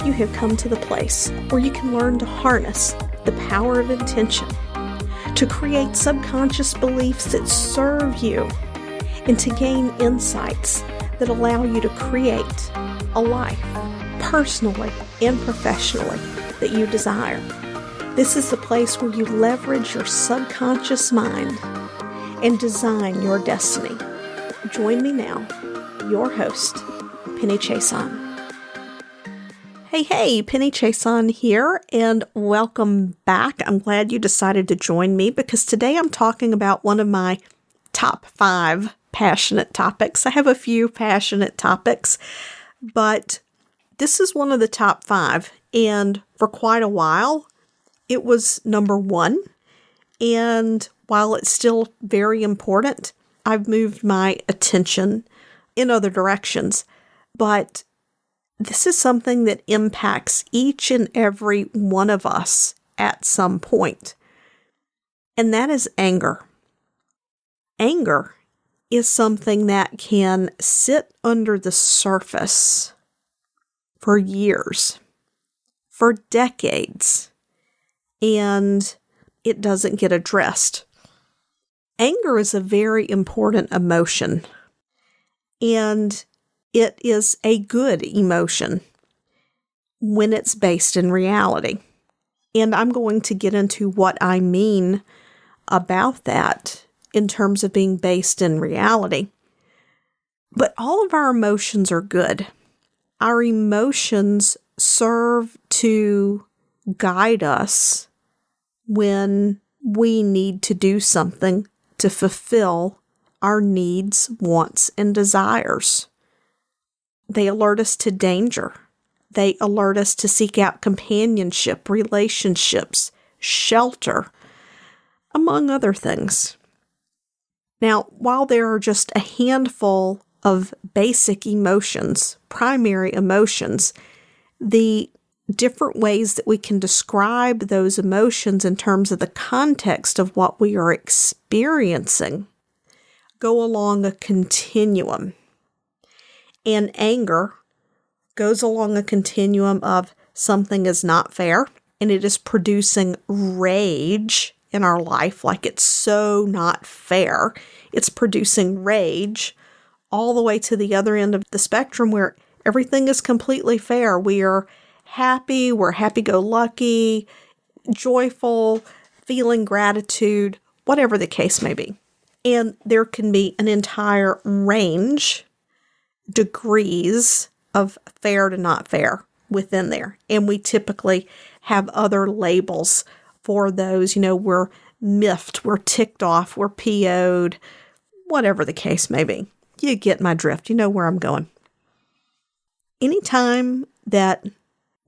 you have come to the place where you can learn to harness the power of intention, to create subconscious beliefs that serve you, and to gain insights that allow you to create a life, personally and professionally, that you desire. This is the place where you leverage your subconscious mind and design your destiny. Join me now, your host, Penny Chason. Hey, Penny Chason here, and welcome back. I'm glad you decided to join me because today I'm talking about one of my top 5 passionate topics. I have a few passionate topics, but this is one of the top 5, and for quite a while, it was number 1, and while it's still very important, I've moved my attention in other directions, but this is something that impacts each and every one of us at some point, and that is anger. Anger is something that can sit under the surface for years, for decades, and it doesn't get addressed. Anger is a very important emotion, and it is a good emotion when it's based in reality. And I'm going to get into what I mean about that in terms of being based in reality. But all of our emotions are good. Our emotions serve to guide us when we need to do something to fulfill our needs, wants, and desires. They alert us to danger. They alert us to seek out companionship, relationships, shelter, among other things. Now, while there are just a handful of basic emotions, primary emotions, the different ways that we can describe those emotions in terms of the context of what we are experiencing go along a continuum. And anger goes along a continuum of something is not fair, and it is producing rage in our life, like it's so not fair. It's producing rage all the way to the other end of the spectrum where everything is completely fair. We are happy, we're happy-go-lucky, joyful, feeling gratitude, whatever the case may be. And there can be an entire range, degrees of fair to not fair within there. And we typically have other labels for those. We're miffed, we're ticked off, we're PO'd, whatever the case may be. You get my drift. You know where I'm going. Anytime that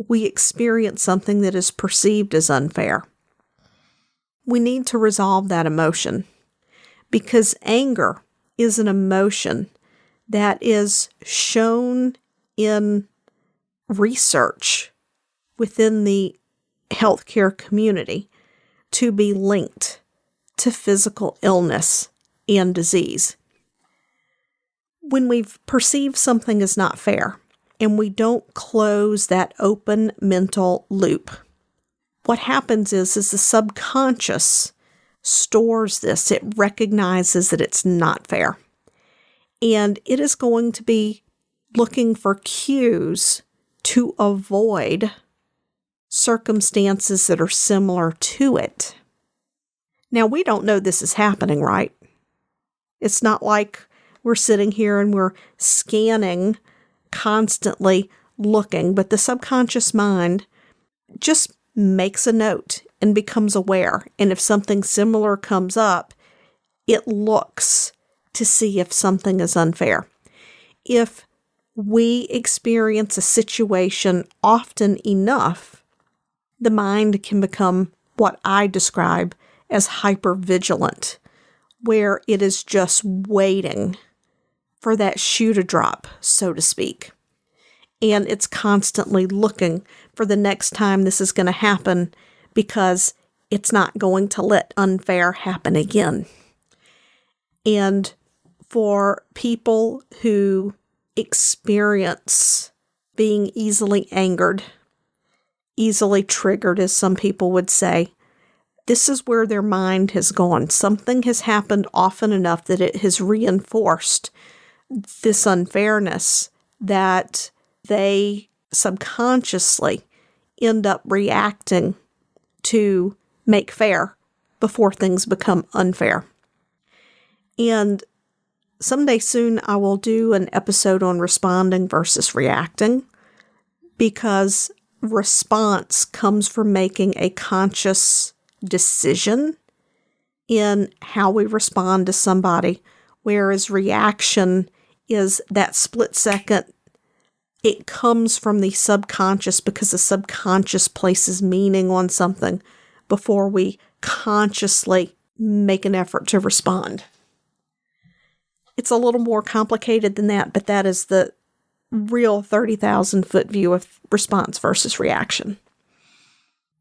we experience something that is perceived as unfair, we need to resolve that emotion, because anger is an emotion that is shown in research within the healthcare community to be linked to physical illness and disease. When we've perceived something as not fair and we don't close that open mental loop, what happens is the subconscious stores this. It recognizes that it's not fair. And it is going to be looking for cues to avoid circumstances that are similar to it. Now, we don't know this is happening, right? It's not like we're sitting here and we're scanning, constantly looking, but the subconscious mind just makes a note and becomes aware. And if something similar comes up, it looks to see if something is unfair. If we experience a situation often enough, the mind can become what I describe as hypervigilant, where it is just waiting for that shoe to drop, so to speak. And it's constantly looking for the next time this is going to happen because it's not going to let unfair happen again. And for people who experience being easily angered, easily triggered, as some people would say. This is where their mind has gone. Something has happened often enough that it has reinforced this unfairness that they subconsciously end up reacting to make fair before things become unfair. And someday soon I will do an episode on responding versus reacting, because response comes from making a conscious decision in how we respond to somebody, whereas reaction is that split second. It comes from the subconscious because the subconscious places meaning on something before we consciously make an effort to respond. It's a little more complicated than that, but that is the real 30,000-foot view of response versus reaction.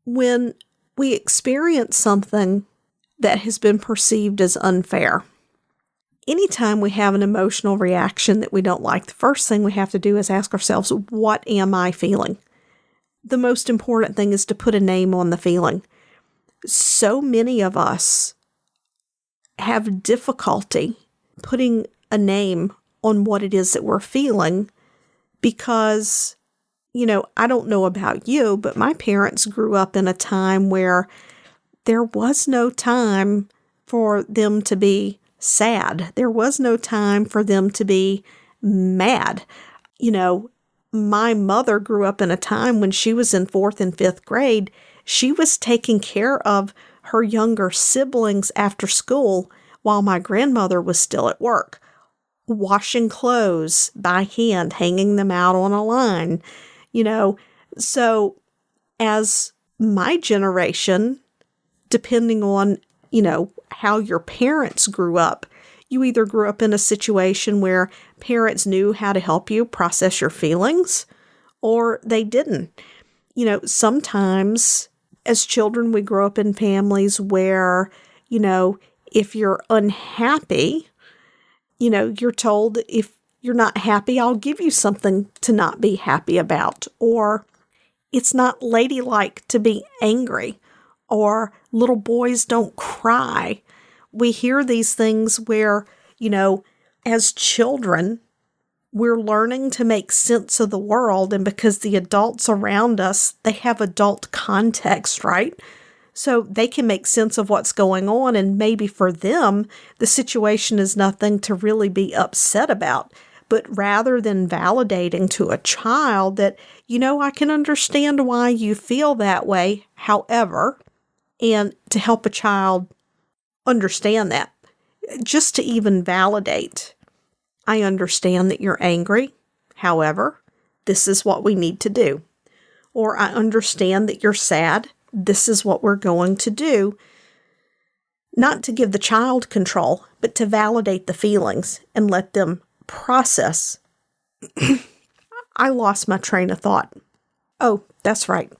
When we experience something that has been perceived as unfair, anytime we have an emotional reaction that we don't like, the first thing we have to do is ask ourselves, what am I feeling? The most important thing is to put a name on the feeling. So many of us have difficulty putting a name on what it is that we're feeling because, I don't know about you, but my parents grew up in a time where there was no time for them to be sad. There was no time for them to be mad. My mother grew up in a time when she was in 4th and 5th grade. She was taking care of her younger siblings after school while my grandmother was still at work, washing clothes by hand, hanging them out on a line, So as my generation, depending on, how your parents grew up, you either grew up in a situation where parents knew how to help you process your feelings, or they didn't. Sometimes as children, we grow up in families where, if you're unhappy, you're told, if you're not happy, I'll give you something to not be happy about. Or it's not ladylike to be angry. Or little boys don't cry. We hear these things where, as children, we're learning to make sense of the world. And because the adults around us, they have adult context, right? So they can make sense of what's going on. And maybe for them, the situation is nothing to really be upset about. But rather than validating to a child that, I can understand why you feel that way. However, and to help a child understand that, just to even validate, I understand that you're angry. However, this is what we need to do. Or I understand that you're sad. This is what we're going to do. Not to give the child control, but to validate the feelings and let them process. I lost my train of thought. Oh, that's right.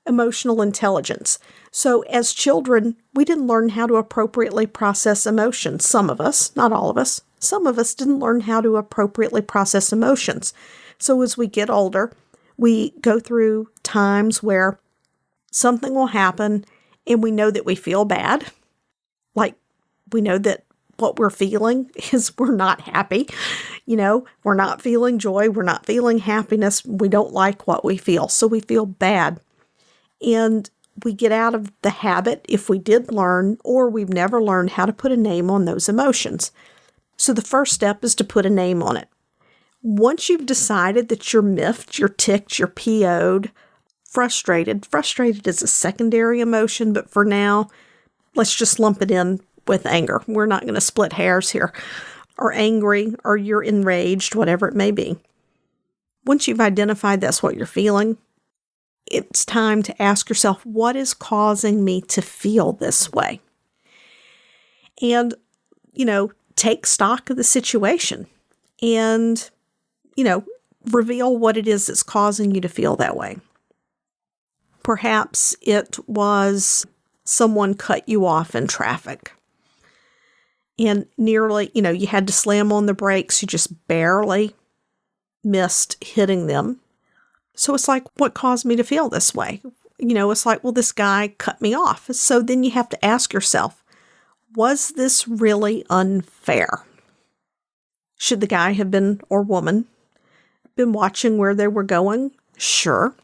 Emotional intelligence. So as children, we didn't learn how to appropriately process emotions. Some of us, not all of us, some of us didn't learn how to appropriately process emotions. So as we get older, we go through times where something will happen and we know that we feel bad. Like we know that what we're feeling is we're not happy. We're not feeling joy. We're not feeling happiness. We don't like what we feel. So we feel bad. And we get out of the habit, if we did learn, or we've never learned how to put a name on those emotions. So the first step is to put a name on it. Once you've decided that you're miffed, you're ticked, you're PO'd, frustrated is a secondary emotion, but for now, let's just lump it in with anger. We're not going to split hairs here. Or angry, or you're enraged, whatever it may be. Once you've identified that's what you're feeling, it's time to ask yourself, what is causing me to feel this way? And, take stock of the situation and, reveal what it is that's causing you to feel that way. Perhaps it was someone cut you off in traffic and nearly, you had to slam on the brakes. You just barely missed hitting them. So it's like, what caused me to feel this way? it's like, well, this guy cut me off. So then you have to ask yourself, was this really unfair? Should the guy have been, or woman, been watching where they were going? Sure.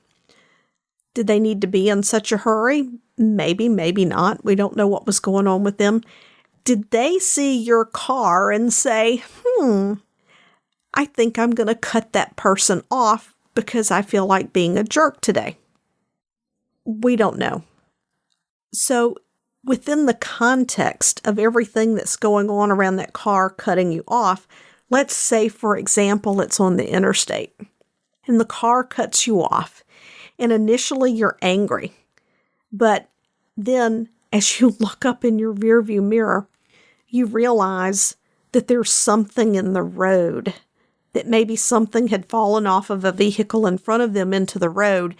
Did they need to be in such a hurry? Maybe, maybe not. We don't know what was going on with them. Did they see your car and say, I think I'm going to cut that person off because I feel like being a jerk today? We don't know. So within the context of everything that's going on around that car cutting you off, let's say, for example, it's on the interstate and the car cuts you off. And initially you're angry. But then as you look up in your rearview mirror, you realize that there's something in the road, that maybe something had fallen off of a vehicle in front of them into the road,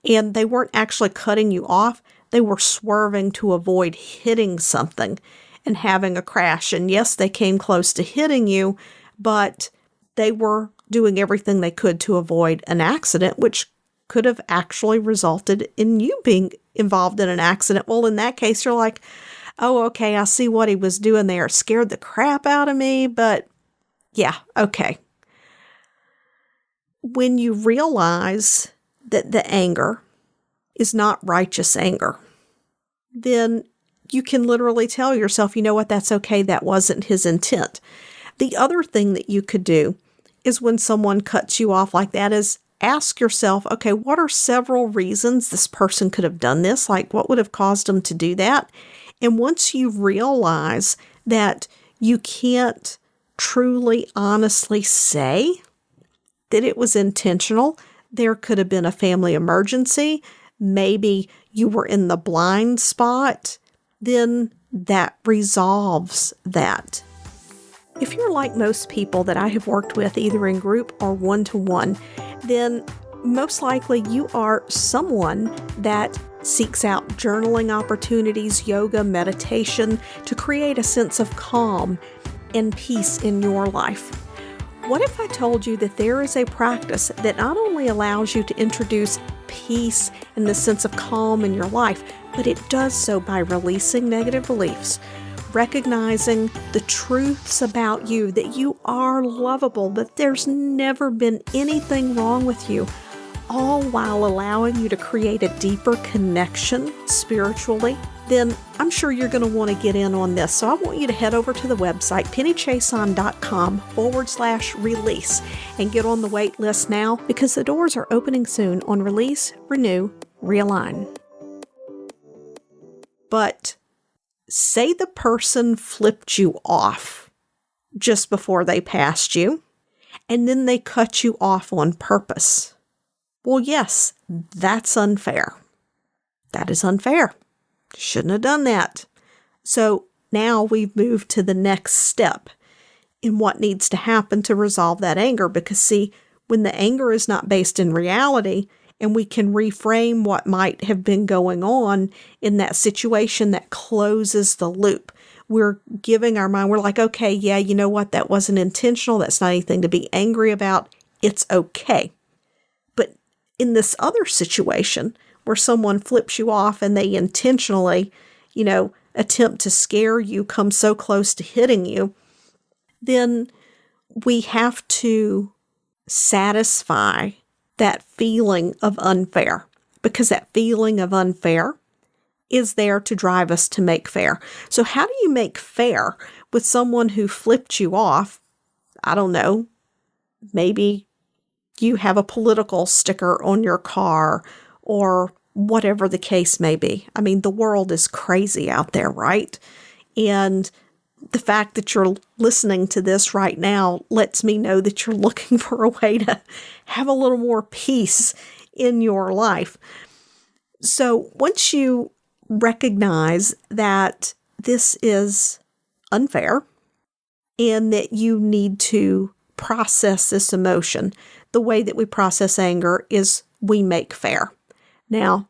and they weren't actually cutting you off. They were swerving to avoid hitting something and having a crash. And yes, they came close to hitting you, but they were doing everything they could to avoid an accident, which could have actually resulted in you being involved in an accident. Well, in that case, you're like, oh, okay, I see what he was doing there. It scared the crap out of me, but yeah, okay. When you realize that the anger is not righteous anger, then you can literally tell yourself, you know what, that's okay, that wasn't his intent. The other thing that you could do is when someone cuts you off like that is ask yourself, okay, what are several reasons this person could have done this? Like, what would have caused them to do that? And once you realize that you can't truly, honestly say that it was intentional, there could have been a family emergency, maybe you were in the blind spot, then that resolves that. If you're like most people that I have worked with, either in group or one-to-one, then most likely you are someone that seeks out journaling opportunities, yoga, meditation, to create a sense of calm and peace in your life. What if I told you that there is a practice that not only allows you to introduce peace and the sense of calm in your life, but it does so by releasing negative beliefs, recognizing the truths about you, that you are lovable, that there's never been anything wrong with you, all while allowing you to create a deeper connection spiritually, then I'm sure you're going to want to get in on this. So I want you to head over to the website, pennychason.com/release, and get on the wait list now, because the doors are opening soon on Release, Renew, Realign. But say the person flipped you off just before they passed you, and then they cut you off on purpose. Well, yes, that's unfair. That is unfair. Shouldn't have done that. So now we've moved to the next step in what needs to happen to resolve that anger. Because see, when the anger is not based in reality, and we can reframe what might have been going on in that situation, that closes the loop. We're giving our mind, we're like, okay, yeah, you know what? That wasn't intentional. That's not anything to be angry about. It's okay. But in this other situation where someone flips you off and they intentionally, attempt to scare you, come so close to hitting you, then we have to satisfy that feeling of unfair, because that feeling of unfair is there to drive us to make fair. So how do you make fair with someone who flipped you off? I don't know. Maybe you have a political sticker on your car or whatever the case may be. I mean, the world is crazy out there, right? And the fact that you're listening to this right now lets me know that you're looking for a way to have a little more peace in your life. So once you recognize that this is unfair and that you need to process this emotion, the way that we process anger is we make fair. Now,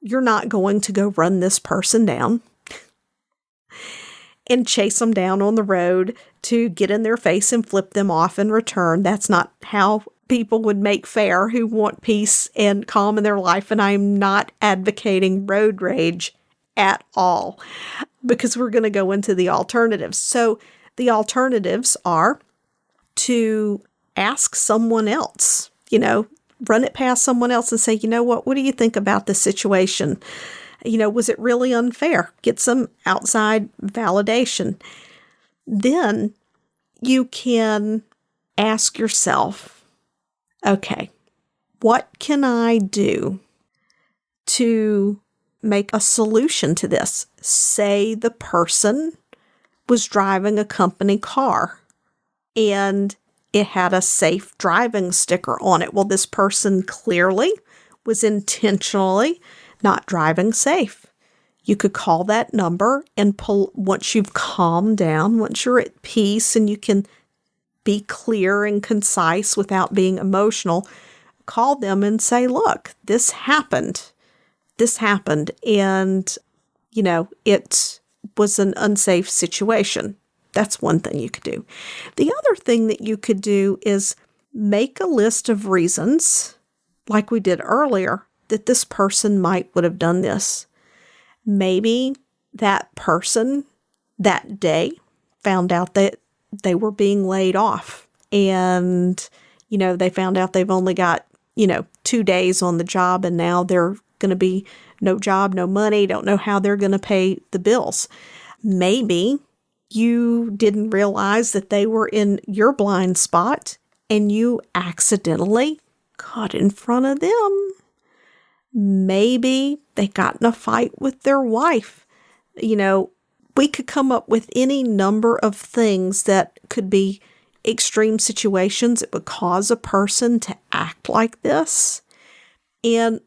you're not going to go run this person down and chase them down on the road to get in their face and flip them off in return. That's not how people would make fair who want peace and calm in their life. And I'm not advocating road rage at all, because we're going to go into the alternatives. So the alternatives are to ask someone else, run it past someone else and say, what do you think about this situation? Was it really unfair? Get some outside validation. Then you can ask yourself, okay, what can I do to make a solution to this? Say the person was driving a company car and it had a safe driving sticker on it. Well, this person clearly was intentionally not driving safe. You could call that number and pull, once you've calmed down, once you're at peace and you can be clear and concise without being emotional, call them and say, look, this happened. And, it was an unsafe situation. That's one thing you could do. The other thing that you could do is make a list of reasons, like we did earlier, that this person might would have done this. Maybe that person that day found out that they were being laid off and, they found out they've only got, 2 days on the job and now they're going to be no job, no money, don't know how they're going to pay the bills. Maybe you didn't realize that they were in your blind spot and you accidentally got in front of them. Maybe they got in a fight with their wife. We could come up with any number of things that could be extreme situations that would cause a person to act like this. And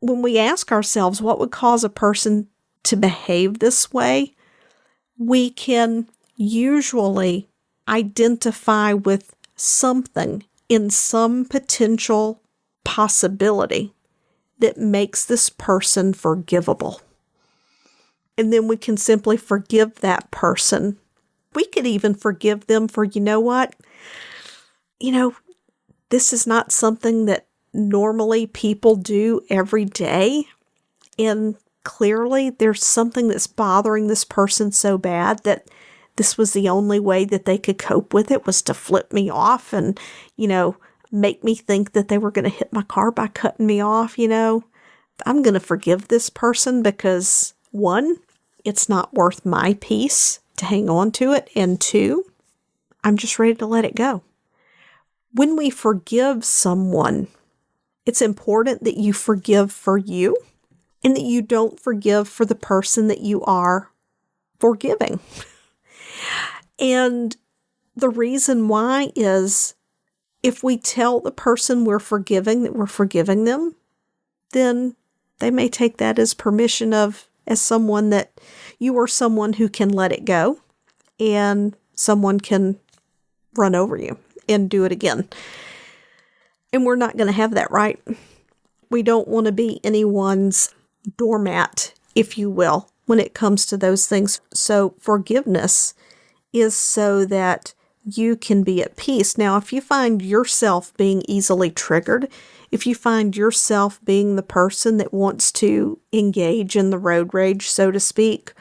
when we ask ourselves what would cause a person to behave this way, we can usually identify with something in some potential possibility that makes this person forgivable. And then we can simply forgive that person. We could even forgive them for, this is not something that normally people do every day. And clearly there's something that's bothering this person so bad that this was the only way that they could cope with it, was to flip me off and, make me think that they were going to hit my car by cutting me off. I'm going to forgive this person because, one, it's not worth my peace to hang on to it. And two, I'm just ready to let it go. When we forgive someone, it's important that you forgive for you and that you don't forgive for the person that you are forgiving. And the reason why is if we tell the person we're forgiving that we're forgiving them, then they may take that as permission as someone that you are someone who can let it go and someone can run over you and do it again. And we're not going to have that, right? We don't want to be anyone's doormat, if you will, when it comes to those things. So forgiveness is so that you can be at peace. Now, if you find yourself being easily triggered, if you find yourself being the person that wants to engage in the road rage, so to speak,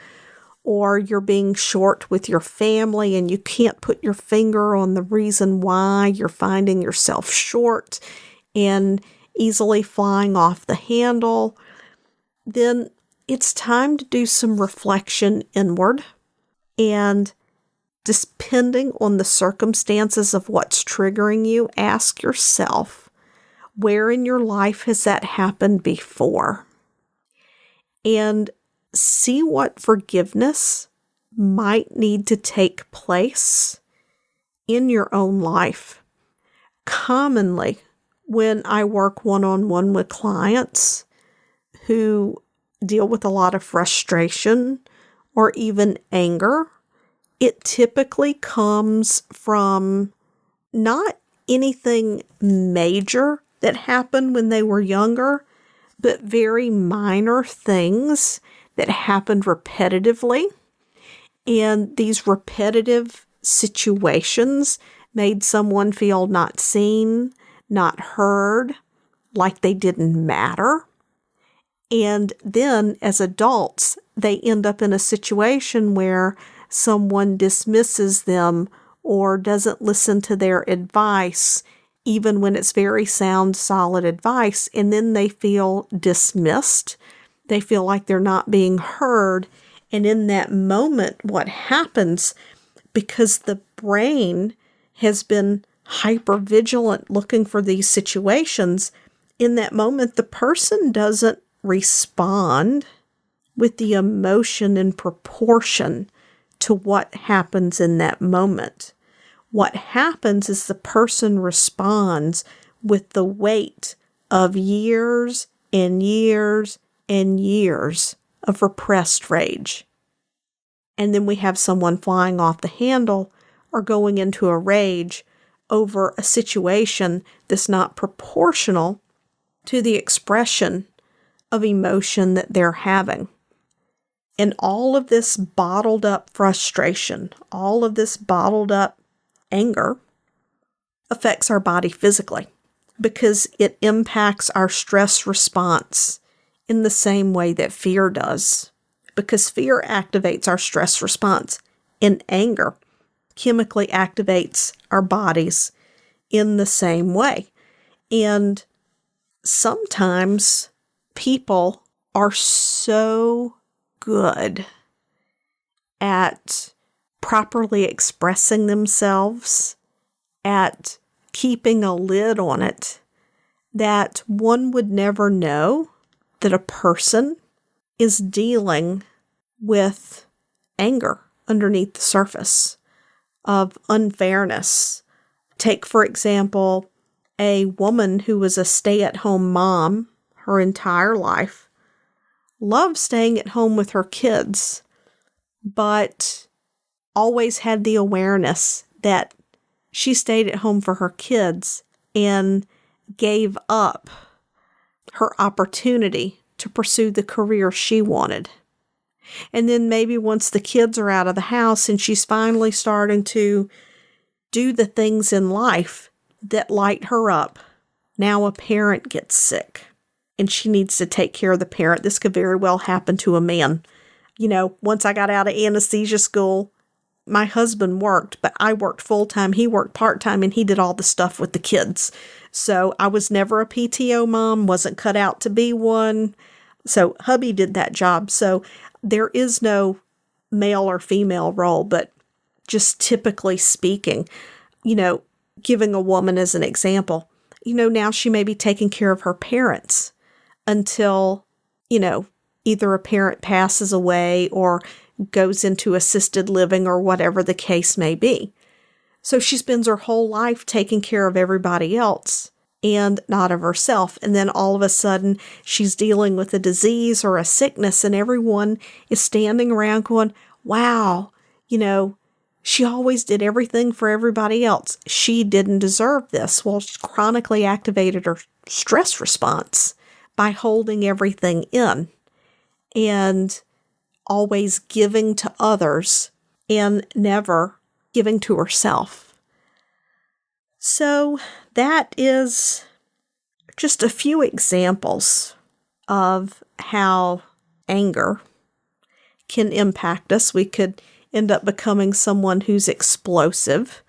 or you're being short with your family and you can't put your finger on the reason why you're finding yourself short and easily flying off the handle, then it's time to do some reflection inward. And depending on the circumstances of what's triggering you, ask yourself, where in your life has that happened before? And see what forgiveness might need to take place in your own life. Commonly, when I work one-on-one with clients who deal with a lot of frustration or even anger, it typically comes from not anything major that happened when they were younger, but very minor things that happened repetitively. And these repetitive situations made someone feel not seen, not heard, like they didn't matter. And then as adults, they end up in a situation where someone dismisses them or doesn't listen to their advice, even when it's very sound, solid advice, and then they feel dismissed. They feel like they're not being heard. And in that moment, what happens, because the brain has been hypervigilant looking for these situations, in that moment, the person doesn't respond with the emotion in proportion to what happens in that moment. What happens is the person responds with the weight of years and years and years of repressed rage. And then we have someone flying off the handle or going into a rage over a situation that's not proportional to the expression of emotion that they're having. And all of this bottled up frustration, all of this bottled up anger affects our body physically because it impacts our stress response in the same way that fear does. Because fear activates our stress response, and anger chemically activates our bodies in the same way. And sometimes people are so good at properly expressing themselves, at keeping a lid on it, that one would never know that a person is dealing with anger underneath the surface of unfairness. Take, for example, a woman who was a stay-at-home mom her entire life, loved staying at home with her kids, but always had the awareness that she stayed at home for her kids and gave up her opportunity to pursue the career she wanted. And then maybe once the kids are out of the house and she's finally starting to do the things in life that light her up, now a parent gets sick and she needs to take care of the parent. This could very well happen to a man. You know, once I got out of anesthesia school, my husband worked, but I worked full-time. He worked part-time, and he did all the stuff with the kids. So I was never a PTO mom, wasn't cut out to be one. So hubby did that job. So there is no male or female role, but just typically speaking, you know, giving a woman as an example, you know, now she may be taking care of her parents until, you know, either a parent passes away or goes into assisted living or whatever the case may be. So she spends her whole life taking care of everybody else and not of herself. And then all of a sudden she's dealing with a disease or a sickness, and everyone is standing around going, wow, you know, she always did everything for everybody else. She didn't deserve this. Well, she chronically activated her stress response by holding everything in and always giving to others and never giving to herself. So that is just a few examples of how anger can impact us. We could end up becoming someone who's explosive,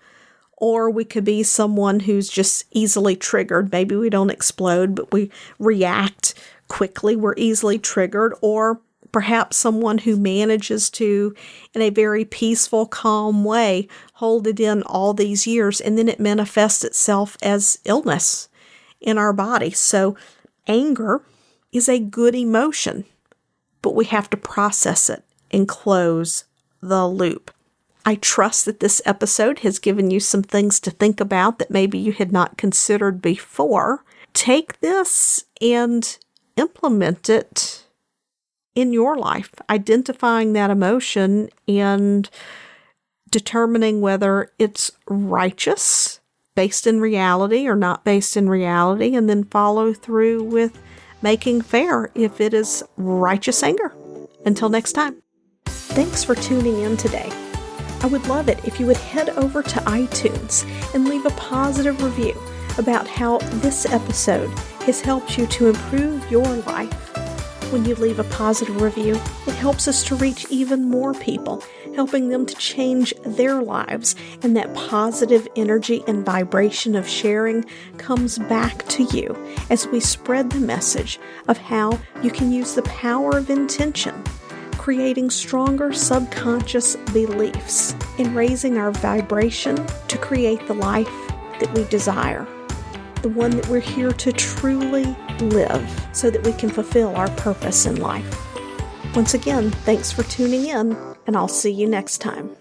or we could be someone who's just easily triggered. Maybe we don't explode, but we react quickly. We're easily triggered. Or perhaps someone who manages to, in a very peaceful, calm way, hold it in all these years, and then it manifests itself as illness in our body. So anger is a good emotion, but we have to process it and close the loop. I trust that this episode has given you some things to think about that maybe you had not considered before. Take this and implement it in your life, identifying that emotion and determining whether it's righteous, based in reality, or not based in reality, and then follow through with making fair if it is righteous anger. Until next time. Thanks for tuning in today. I would love it if you would head over to iTunes and leave a positive review. about how this episode has helped you to improve your life. When you leave a positive review, it helps us to reach even more people, helping them to change their lives. And that positive energy and vibration of sharing comes back to you as we spread the message of how you can use the power of intention, creating stronger subconscious beliefs and raising our vibration to create the life that we desire, the one that we're here to truly live so that we can fulfill our purpose in life. Once again, thanks for tuning in, and I'll see you next time.